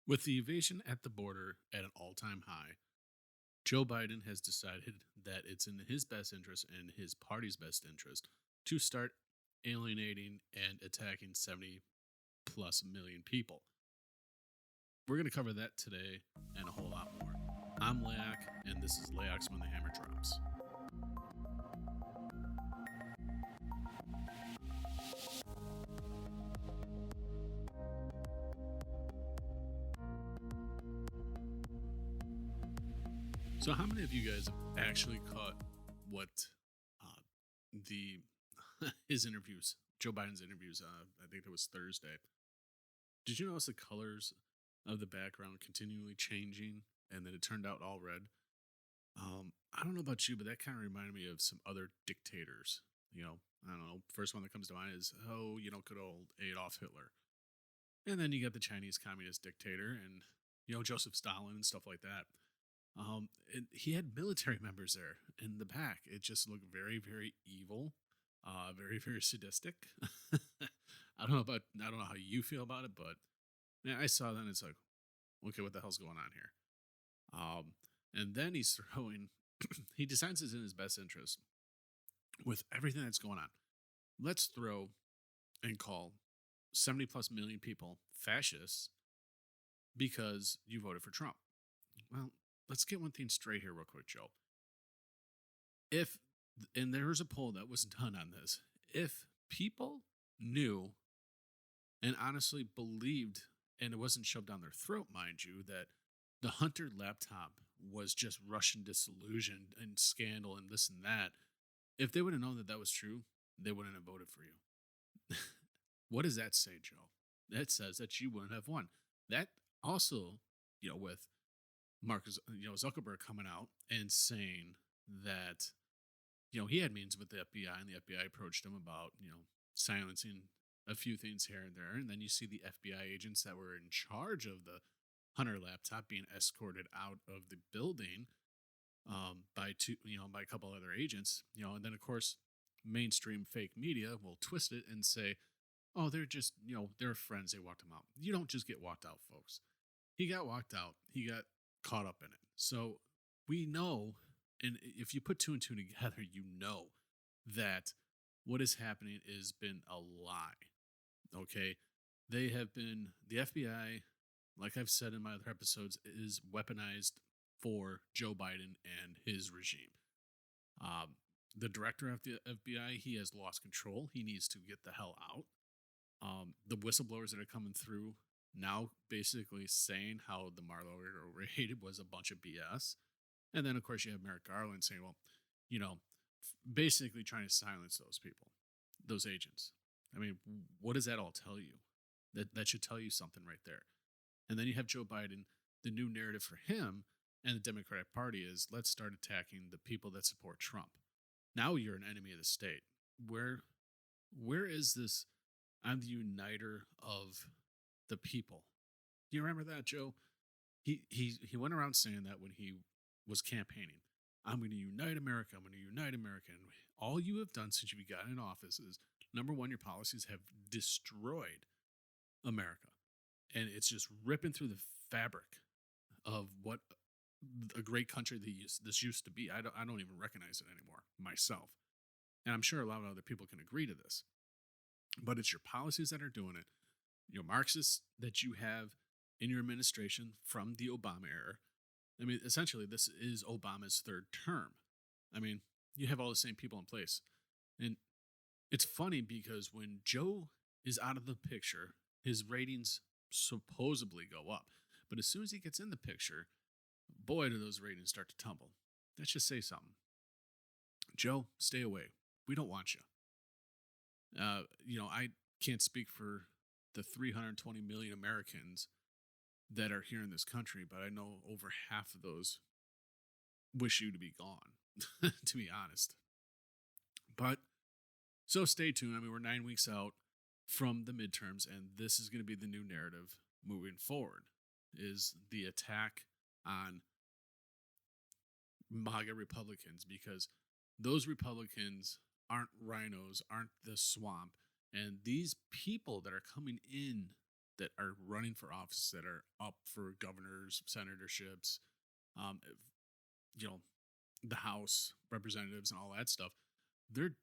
With the invasion at the border at an all time high, Joe Biden has decided that it's in his best interest and his party's best interest to start alienating and attacking 70 plus million people. We're going to cover that today and a whole lot more. I'm Laoch, and this is Laoch's When the Hammer Drops. So, how many of you guys have actually caught what the his interviews, Joe Biden's interviews? I think it was Thursday. Did you notice the colors of the background continually changing, and then it turned out all red? I don't know about you, but that kind of reminded me of some other dictators. I don't know. First one that comes to mind is good old Adolf Hitler, and then you got the Chinese Communist dictator, and Joseph Stalin and stuff like that. And he had military members there in the back. It just looked very, very evil, very, very sadistic. I don't know how you feel about it, but I saw that and it's like, okay, what the hell's going on here? And then he's throwing, he decides it's in his best interest with everything that's going on. Let's throw and call 70 plus million people fascists because you voted for Trump. Well, let's get one thing straight here real quick, Joe. And there was a poll that was done on this, if people knew and honestly believed, and it wasn't shoved down their throat, mind you, that the Hunter laptop was just Russian disillusion and scandal and this and that, if they would have known that that was true, they wouldn't have voted for you. What does that say, Joe? That says that you wouldn't have won. That also, with Marcus, Zuckerberg coming out and saying that, he had meetings with the FBI and the FBI approached him about, silencing a few things here and there. And then you see the FBI agents that were in charge of the Hunter laptop being escorted out of the building by a couple other agents, and then of course, mainstream fake media will twist it and say, oh, they're just, they're friends. They walked him out. You don't just get walked out, folks. He got walked out. He got caught up in it. So we know, and if you put two and two together, you know that what is happening has been a lie. Okay. The FBI, like I've said in my other episodes, is weaponized for Joe Biden and his regime. The director of the FBI, he has lost control. He needs to get the hell out. The whistleblowers that are coming through now basically saying how the Mar-a-Lago raid was a bunch of BS. And then, of course, you have Merrick Garland saying, well, basically trying to silence those people, those agents. I mean, what does that all tell you? That should tell you something right there. And then you have Joe Biden. The new narrative for him and the Democratic Party is let's start attacking the people that support Trump. Now you're an enemy of the state. Where is this? I'm the uniter of the people. Do you remember that, Joe? He went around saying that when he was campaigning. I'm going to unite America. I'm going to unite America. And all you have done since you got in office is, number one, your policies have destroyed America. And it's just ripping through the fabric of what a great country this used to be. I don't even recognize it anymore myself. And I'm sure a lot of other people can agree to this. But it's your policies that are doing it. Marxists that you have in your administration from the Obama era. I mean, essentially, this is Obama's third term. I mean, you have all the same people in place. And it's funny because when Joe is out of the picture, his ratings supposedly go up. But as soon as he gets in the picture, boy, do those ratings start to tumble. Let's just say something. Joe, stay away. We don't want you. I can't speak for the 320 million Americans that are here in this country, but I know over half of those wish you to be gone, to be honest. But so stay tuned. I mean, we're 9 weeks out from the midterms, and this is going to be the new narrative moving forward, is the attack on MAGA Republicans, because those Republicans aren't rhinos, aren't the swamp. And these people that are coming in that are running for office, that are up for governors, senatorships, um, you know, the House representatives and all that stuff, they're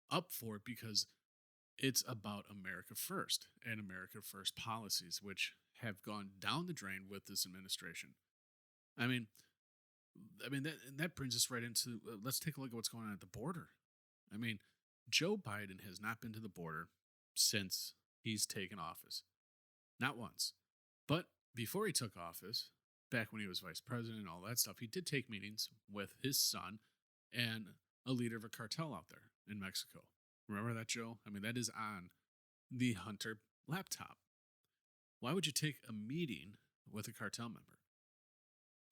up for it because it's about America first and America first policies, which have gone down the drain with this administration. I mean, that brings us right into let's take a look at what's going on at the border. I mean, Joe Biden has not been to the border since he's taken office, not once. But before he took office, back when he was vice president and all that stuff, he did take meetings with his son and a leader of a cartel out there in Mexico. Remember that, Joe? I mean, that is on the Hunter laptop. Why would you take a meeting with a cartel member?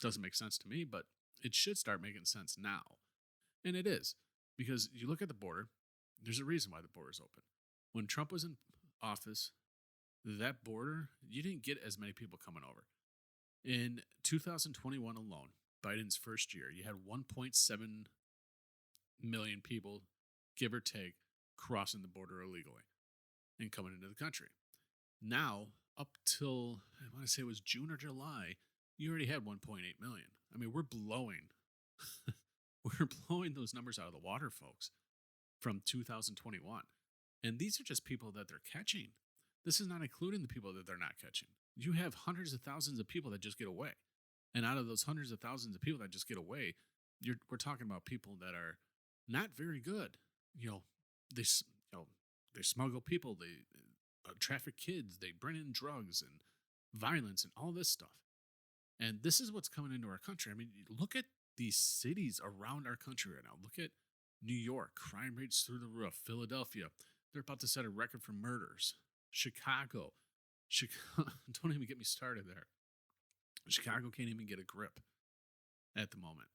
Doesn't make sense to me, but it should start making sense now. And it is, because you look at the border, there's a reason why the border is open. When Trump was in office, that border, you didn't get as many people coming over. In 2021 alone, Biden's first year, you had 1.7 million people, give or take, crossing the border illegally and coming into the country. Now, up till, I want to say it was June or July, you already had 1.8 million. I mean, we're blowing those numbers out of the water, folks, from 2021. And these are just people that they're catching. This is not including the people that they're not catching. You have hundreds of thousands of people that just get away. And out of those hundreds of thousands of people that just get away, we're talking about people that are not very good. They smuggle people, they traffic kids, they bring in drugs and violence and all this stuff. And this is what's coming into our country. I mean, look at these cities around our country right now. Look at New York, crime rates through the roof. Philadelphia, they're about to set a record for murders. Chicago, don't even get me started there. Chicago can't even get a grip at the moment.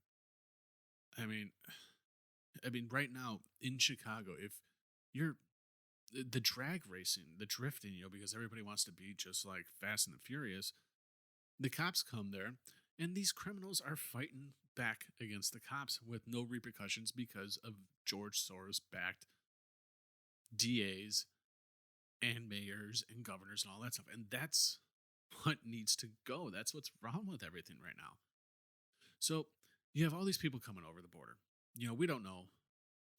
I mean, right now in Chicago, if you're the drag racing, the drifting, because everybody wants to be just like Fast and the Furious, the cops come there, and these criminals are fighting back against the cops with no repercussions because of George Soros-backed DAs and mayors and governors and all that stuff. And that's what needs to go. That's what's wrong with everything right now. So you have all these people coming over the border. We don't know.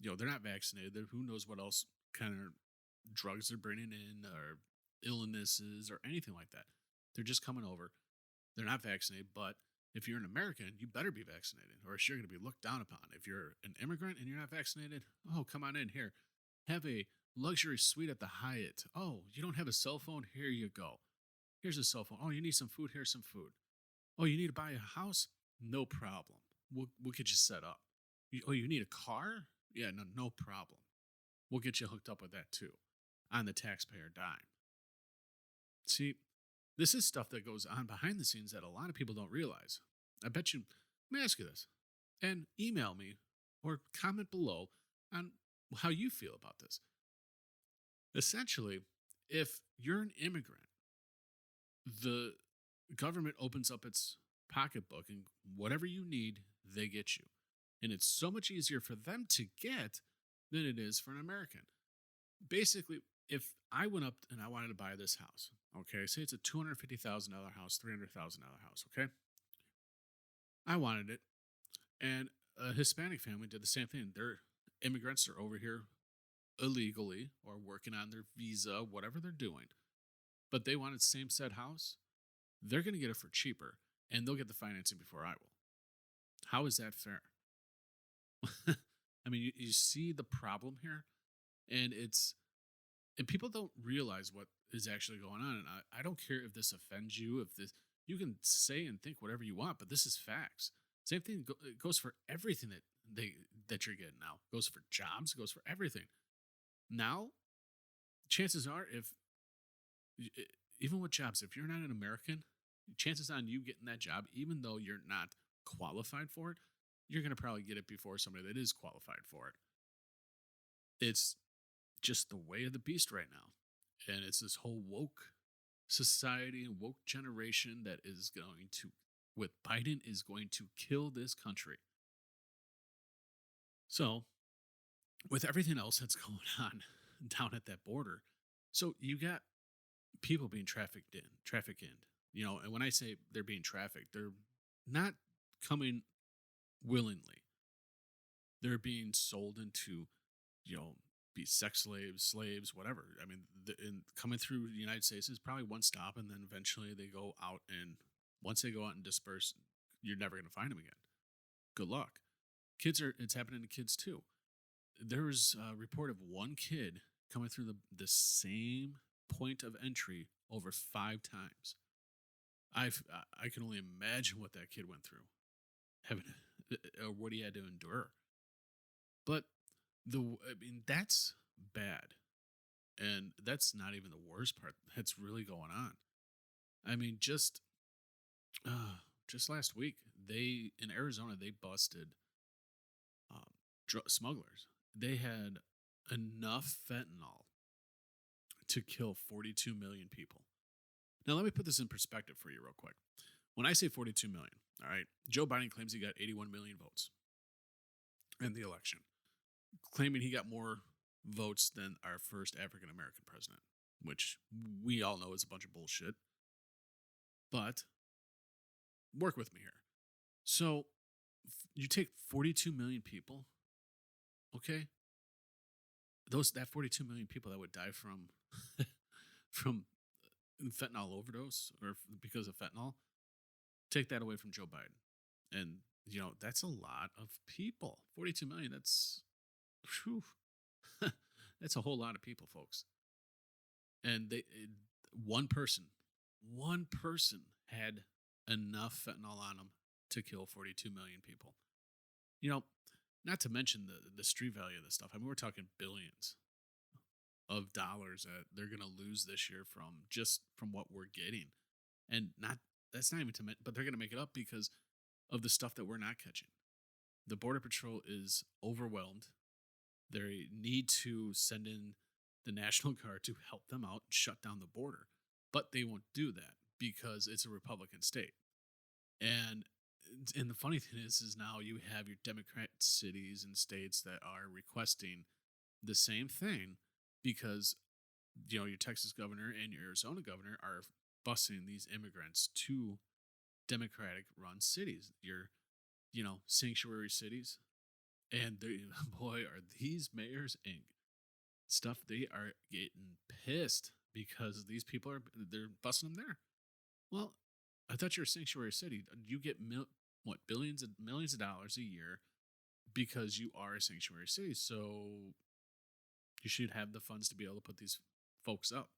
They're not vaccinated. Who knows what else kind of drugs they're bringing in or illnesses or anything like that. They're just coming over. They're not vaccinated, but if you're an American, you better be vaccinated, or else you're going to be looked down upon. If you're an immigrant and you're not vaccinated, oh, come on in here. Have a luxury suite at the Hyatt. Oh, you don't have a cell phone? Here you go. Here's a cell phone. Oh, you need some food? Here's some food. Oh, you need to buy a house? No problem. We'll get you set up. You need a car? Yeah, no problem. We'll get you hooked up with that too, on the taxpayer dime. See, this is stuff that goes on behind the scenes that a lot of people don't realize. I bet you, let me ask you this, and email me or comment below on how you feel about this. Essentially, if you're an immigrant, the government opens up its pocketbook and whatever you need, they get you. And it's so much easier for them to get than it is for an American. Basically, if I went up and I wanted to buy this house, okay, say it's a $250,000 house, $300,000 house, okay? I wanted it, and a Hispanic family did the same thing. They're immigrants, are over here illegally or working on their visa, whatever they're doing, but they wanted same said house. They're going to get it for cheaper, and they'll get the financing before I will. How is that fair? I mean, you see the problem here, and people don't realize what is actually going on. And I don't care if this offends you, you can say and think whatever you want, but this is facts. Same thing goes for everything that you're getting now. It goes for jobs, it goes for everything. Now, chances are, even with jobs, if you're not an American, chances on you getting that job, even though you're not qualified for it, you're going to probably get it before somebody that is qualified for it. It's just the way of the beast right now. And it's this whole woke society and woke generation that is going to, with Biden, is going to kill this country. So, with everything else that's going on down at that border, so you got people being trafficked in. And when I say they're being trafficked, they're not coming willingly. They're being sold into, you know, be sex slaves, whatever. I mean, and coming through the United States is probably one stop, and then eventually they go out, and once they go out and disperse, you're never going to find them again. Good luck. It's happening to kids too. There was a report of one kid coming through the same point of entry over 5 times. I can only imagine what that kid went through, having or what he had to endure. But that's bad, and that's not even the worst part. That's really going on. I mean, just last week, they in Arizona they busted smugglers. They had enough fentanyl to kill 42 million people. Now, let me put this in perspective for you, real quick. When I say 42 million, all right, Joe Biden claims he got 81 million votes in the election, claiming he got more votes than our first African American president, which we all know is a bunch of bullshit. But work with me here. So you take 42 million people, okay? That 42 million people that would die from from fentanyl overdose or because of fentanyl, take that away from Joe Biden. And that's a lot of people. 42 million, whew, that's a whole lot of people, folks. And one person had enough fentanyl on them to kill 42 million people. Not to mention the street value of this stuff. I mean, we're talking billions of dollars that they're going to lose this year from what we're getting. And that's not even but they're going to make it up because of the stuff that we're not catching. The Border Patrol is overwhelmed. They need to send in the National Guard to help them out and shut down the border. But they won't do that because it's a Republican state. And the funny thing is now you have your Democrat cities and states that are requesting the same thing because your Texas governor and your Arizona governor are busing these immigrants to Democratic run cities, your sanctuary cities. And boy, are these mayors and stuff, they are getting pissed because these people they're busing them there. Well, I thought you're a sanctuary city. You get billions and millions of dollars a year because you are a sanctuary city. So you should have the funds to be able to put these folks up.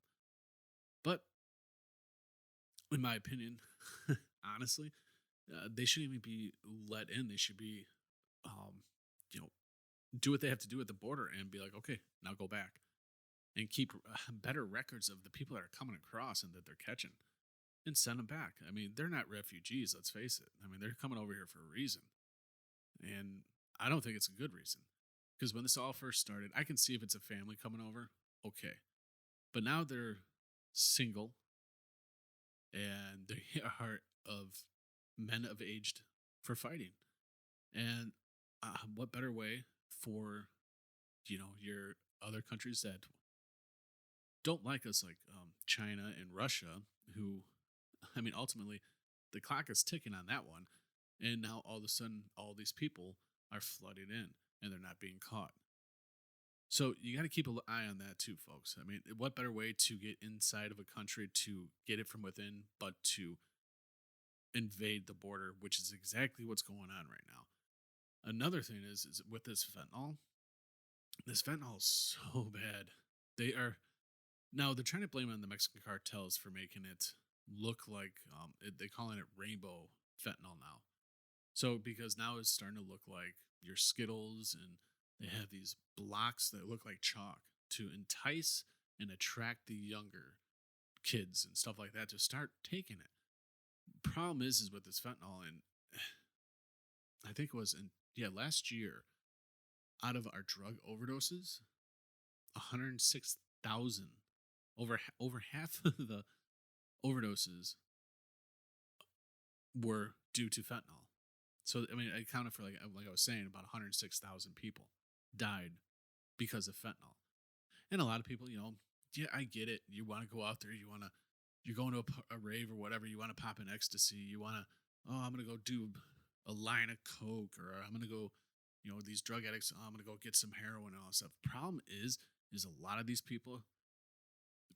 But in my opinion, honestly, they shouldn't even be let in. They should be, do what they have to do at the border and be like, okay, now go back and keep better records of the people that are coming across and that they're catching and send them back. I mean, they're not refugees, let's face it. I mean, they're coming over here for a reason. And I don't think it's a good reason because when this all first started, I can see if it's a family coming over, okay. But now they're single and they are of men of aged for fighting. And what better way for your other countries that don't like us, like China and Russia, who, I mean, ultimately the clock is ticking on that one, and now all of a sudden all these people are flooding in and they're not being caught. So you got to keep an eye on that too, folks. I mean, what better way to get inside of a country to get it from within but to invade the border, which is exactly what's going on right now. Another thing is with this fentanyl is so bad. They're trying to blame it on the Mexican cartels for making it look like they're calling it rainbow fentanyl now. So because now it's starting to look like your Skittles, and they have these blocks that look like chalk to entice and attract the younger kids and stuff like that to start taking it. Problem is with this fentanyl, and I think it was last year, out of our drug overdoses, 106,000, over half of the overdoses were due to fentanyl. So I mean, I counted for like I was saying, about 106,000 people died because of fentanyl, and a lot of people, yeah, I get it. You want to go out there, you're going to a rave or whatever, you want to pop an ecstasy, you want to, oh, I'm going to go do a line of coke, or I'm going to go, these drug addicts, oh, I'm going to go get some heroin and all that stuff. Problem is a lot of these people,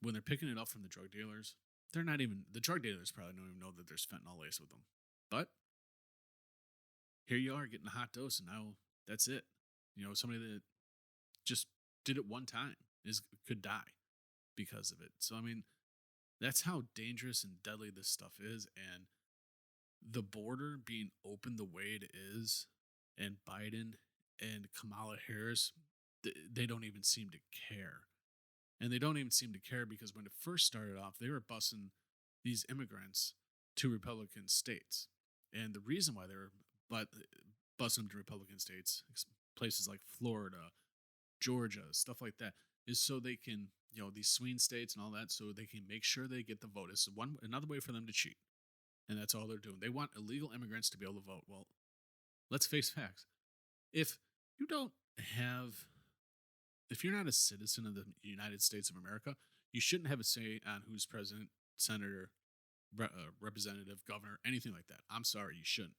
when they're picking it up from the drug dealers, they're not even, the drug dealers probably don't even know that there's fentanyl laced with them. But here you are getting a hot dose, and now that's it. Somebody that just did it one time could die because of it. So I mean, that's how dangerous and deadly this stuff is, and the border being open the way it is, and Biden and Kamala Harris, they don't even seem to care. And they don't even seem to care because when it first started off, they were busing these immigrants to Republican states. And the reason why they were but busing them to Republican states, places like Florida, Georgia, stuff like that, is so they can, these swing states and all that, so they can make sure they get the vote. It's another way for them to cheat. And that's all they're doing. They want illegal immigrants to be able to vote. Well, let's face facts. If you don't have, if you're not a citizen of the United States of America, you shouldn't have a say on who's president, senator, representative, governor, anything like that. I'm sorry, you shouldn't.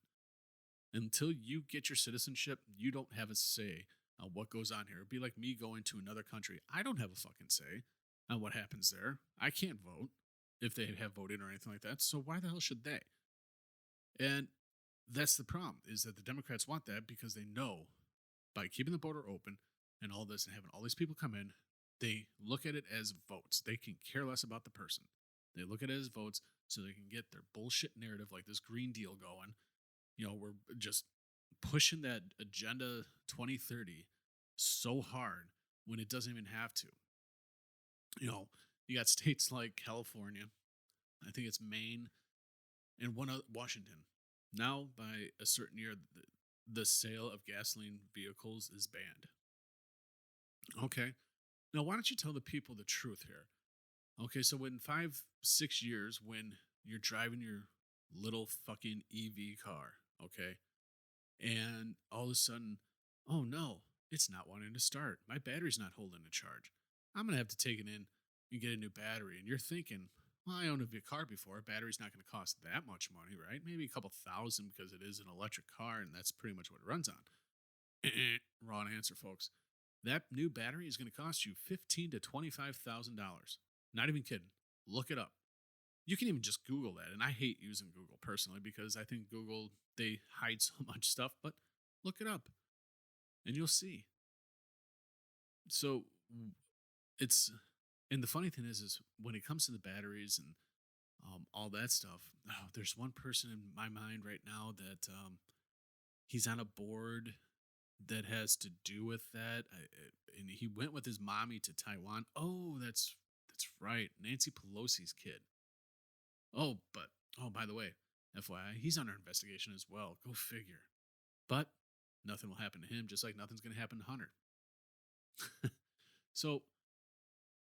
Until you get your citizenship, you don't have a say on what goes on here. It'd be like me going to another country. I don't have a fucking say on what happens there. I can't vote if they have voted or anything like that. So why the hell should they? And that's the problem, is that the Democrats want that because they know by keeping the border open and all this and having all these people come in, they look at it as votes. They can care less about the person. They look at it as votes so they can get their bullshit narrative like this Green Deal going. We're just pushing that Agenda 2030 so hard when it doesn't even have to. You got states like California, I think it's Maine, and one other, Washington. Now, by a certain year, the sale of gasoline vehicles is banned. Okay. Now, why don't you tell the people the truth here? Okay, so in 5-6 years, when you're driving your little fucking EV car, okay, and all of a sudden, oh no, it's not wanting to start. My battery's not holding a charge. I'm going to have to take it in and get a new battery. And you're thinking, well, I owned a car before. A battery's not going to cost that much money, right? Maybe a couple thousand because it is an electric car and that's pretty much what it runs on. Wrong answer, folks. That new battery is going to cost you $15,000 to $25,000. Not even kidding. Look it up. You can even just Google that. And I hate using Google personally because I think Google, they hide so much stuff, but look it up and you'll see. So it's, and the funny thing is when it comes to the batteries and all that stuff, there's one person in my mind right now that he's on a board that has to do with that. And he went with his mommy to Taiwan. Oh, that's right. Nancy Pelosi's kid. Oh, by the way, FYI, he's under investigation as well. Go figure. But nothing will happen to him, just like nothing's going to happen to Hunter. So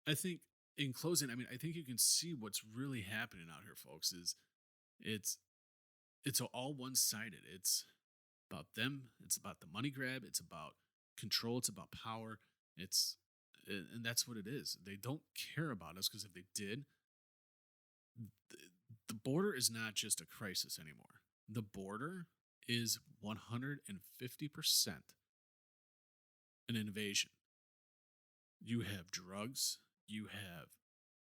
I think in closing, I think you can see what's really happening out here, folks, is it's all one-sided. It's about them. It's about the money grab. It's about control. It's about power. And that's what it is. They don't care about us because if they did, the border is not just a crisis anymore. The border is 150% an invasion. You have drugs. You have,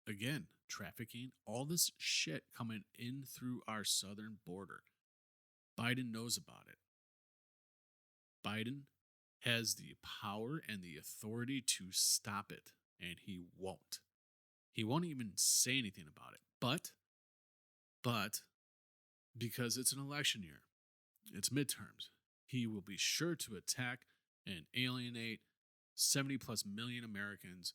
again, trafficking. All this shit coming in through our southern border. Biden knows about it. Biden has the power and the authority to stop it, and he won't. He won't even say anything about it. But because it's an election year, it's midterms, he will be sure to attack and alienate 70 plus million Americans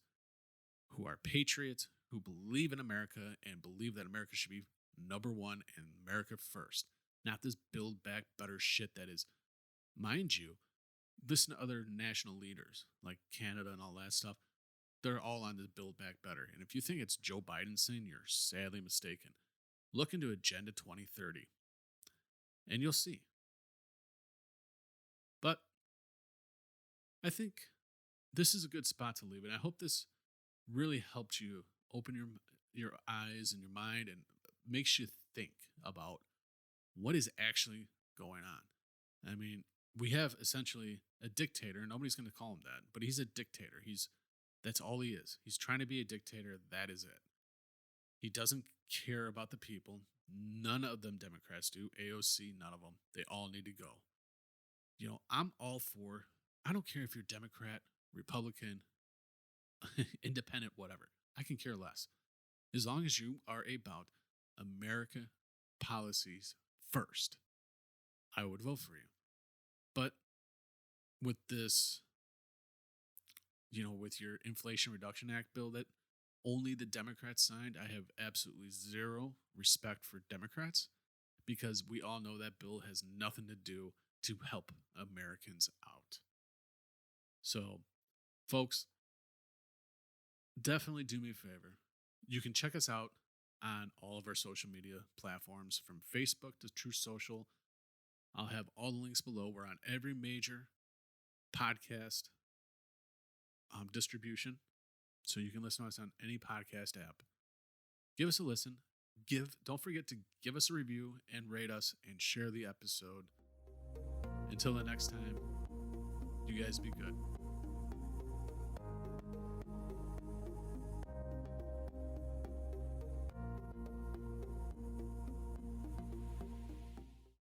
who are patriots, who believe in America and believe that America should be number one and America first. Not this build back better shit that is, mind you, listen to other national leaders like Canada and all that stuff. They're all on this build back better. And if you think it's Joe Biden's thing, you're sadly mistaken. Look into Agenda 2030 and you'll see. But I think this is a good spot to leave it. I hope this really helped you open your eyes and your mind and makes you think about what is actually going on. I mean, we have essentially a dictator. Nobody's going to call him that, but he's a dictator. That's all he is. He's trying to be a dictator. That is it. He doesn't care about the people. None of them Democrats do. AOC, none of them. They all need to go. I'm all for, I don't care if you're Democrat, Republican, independent, whatever. I can care less. As long as you are about America policies first, I would vote for you. But with this, with your Inflation Reduction Act bill that only the Democrats signed, I have absolutely zero respect for Democrats because we all know that bill has nothing to do to help Americans out. So, folks, definitely do me a favor. You can check us out on all of our social media platforms from Facebook to True Social. I'll have all the links below. We're on every major podcast distribution, so you can listen to us on any podcast app. Give us a listen. Don't forget to give us a review and rate us and share the episode. Until the next time, you guys be good.